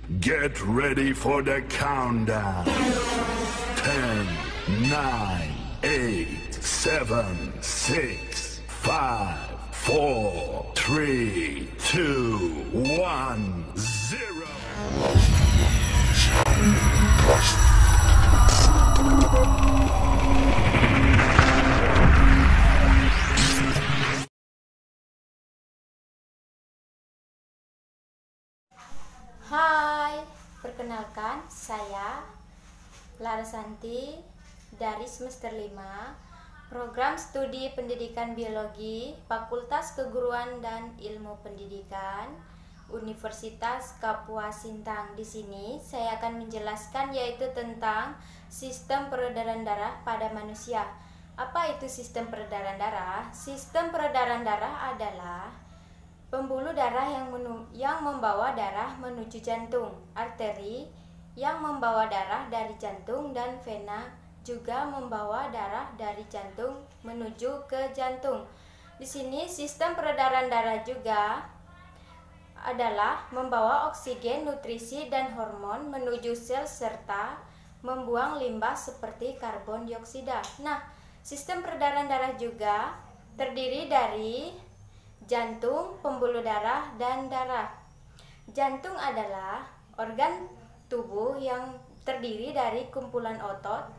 Get ready for the countdown. 10, 9, 8, 7, 6, 5, 4, 3, 2, 1, 0. Hai, perkenalkan saya Larasanti dari semester 5 Program Studi Pendidikan Biologi Fakultas Keguruan dan Ilmu Pendidikan Universitas Kapuas Sintang. Di sini saya akan menjelaskan yaitu tentang sistem peredaran darah pada manusia. Apa itu sistem peredaran darah? Sistem peredaran darah adalah pembuluh darah yang membawa darah menuju jantung, arteri yang membawa darah dari jantung, dan vena juga membawa darah dari jantung menuju ke jantung. Di sini sistem peredaran darah juga adalah membawa oksigen, nutrisi, dan hormon menuju sel serta membuang limbah seperti karbon dioksida. Nah, sistem peredaran darah juga terdiri dari jantung, pembuluh darah, dan darah. Jantung adalah organ tubuh yang terdiri dari kumpulan otot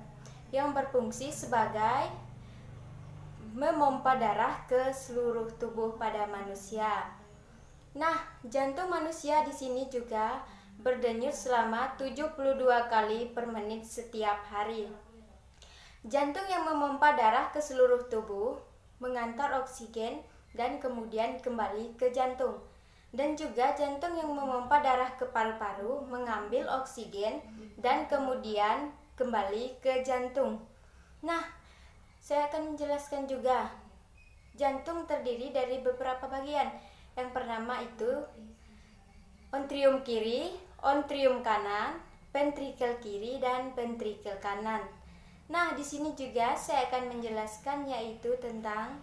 yang berfungsi sebagai memompa darah ke seluruh tubuh pada manusia. Nah, jantung manusia di sini juga berdenyut selama 72 kali per menit setiap hari. Jantung yang memompa darah ke seluruh tubuh mengantar oksigen dan kemudian kembali ke jantung. Dan juga jantung yang memompa darah ke paru-paru mengambil oksigen dan kemudian kembali ke jantung. Nah, saya akan menjelaskan juga. Jantung terdiri dari beberapa bagian. Yang pertama itu ontrium kiri, ontrium kanan, ventrikel kiri, dan ventrikel kanan. Nah, di sini juga saya akan menjelaskan yaitu tentang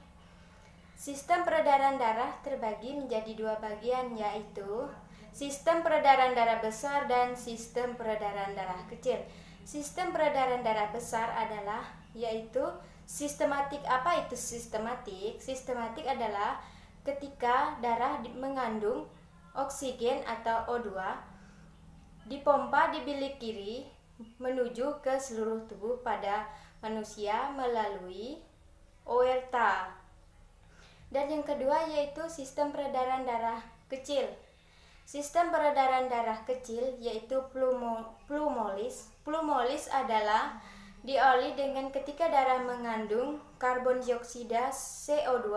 sistem peredaran darah terbagi menjadi dua bagian, yaitu sistem peredaran darah besar dan sistem peredaran darah kecil. Sistem peredaran darah besar adalah yaitu sistematik. Apa itu sistematik? Sistematik adalah ketika darah mengandung oksigen atau O2 dipompa di bilik kiri menuju ke seluruh tubuh pada manusia melalui aorta. Dan yang kedua yaitu sistem peredaran darah kecil. Sistem peredaran darah kecil yaitu plumolis. Plumolis adalah diawali dengan ketika darah mengandung karbon dioksida CO2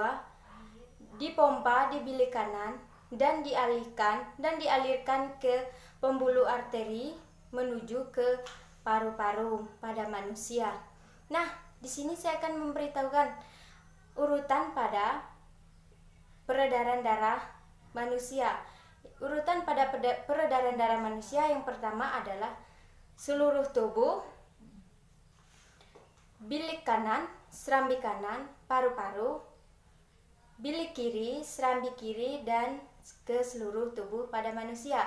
dipompa di bilik kanan dan dialirkan ke pembuluh arteri menuju ke paru-paru pada manusia. Nah, di sini saya akan memberitahukan urutan pada peredaran darah manusia. Urutan pada peredaran darah manusia yang pertama adalah seluruh tubuh, bilik kanan, serambi kanan, paru-paru, bilik kiri, serambi kiri, dan ke seluruh tubuh pada manusia.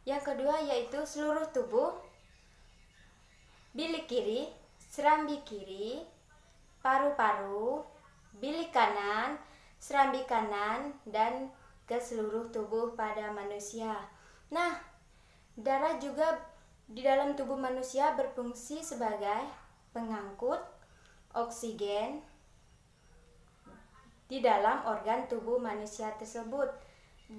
Yang kedua yaitu seluruh tubuh, bilik kiri, serambi kiri, paru-paru, bilik kanan, serambi kanan, dan ke seluruh tubuh pada manusia. Nah, darah juga di dalam tubuh manusia berfungsi sebagai pengangkut oksigen di dalam organ tubuh manusia tersebut.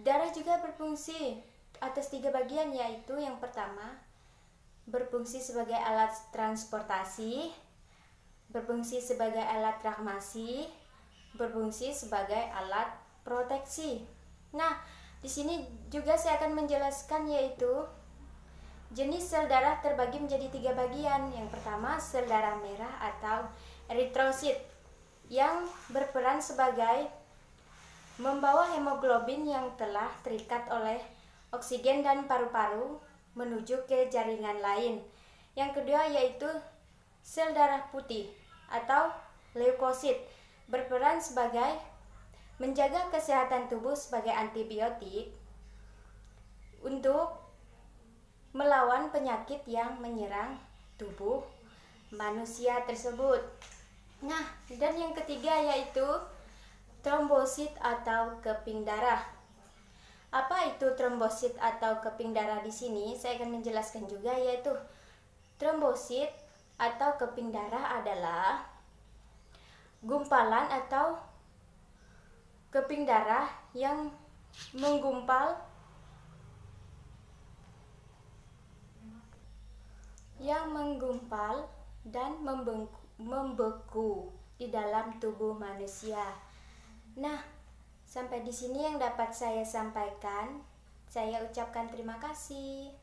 Darah juga berfungsi atas 3 bagian, yaitu yang pertama berfungsi sebagai alat transportasi, berfungsi sebagai alat rahmasi, berfungsi sebagai alat proteksi. Nah, di sini juga saya akan menjelaskan yaitu jenis sel darah terbagi menjadi 3 bagian. Yang pertama sel darah merah atau eritrosit yang berperan sebagai membawa hemoglobin yang telah terikat oleh oksigen dan paru-paru menuju ke jaringan lain. Yang kedua yaitu sel darah putih atau leukosit, berperan sebagai menjaga kesehatan tubuh sebagai antibiotik untuk penyakit yang menyerang tubuh manusia tersebut. Nah, dan yang ketiga yaitu trombosit atau keping darah. Apa itu trombosit atau keping darah di sini? Saya akan menjelaskan juga, yaitu trombosit atau keping darah adalah gumpalan atau keping darah yang menggumpal dan membeku di dalam tubuh manusia. Nah, sampai di sini yang dapat saya sampaikan. Saya ucapkan terima kasih.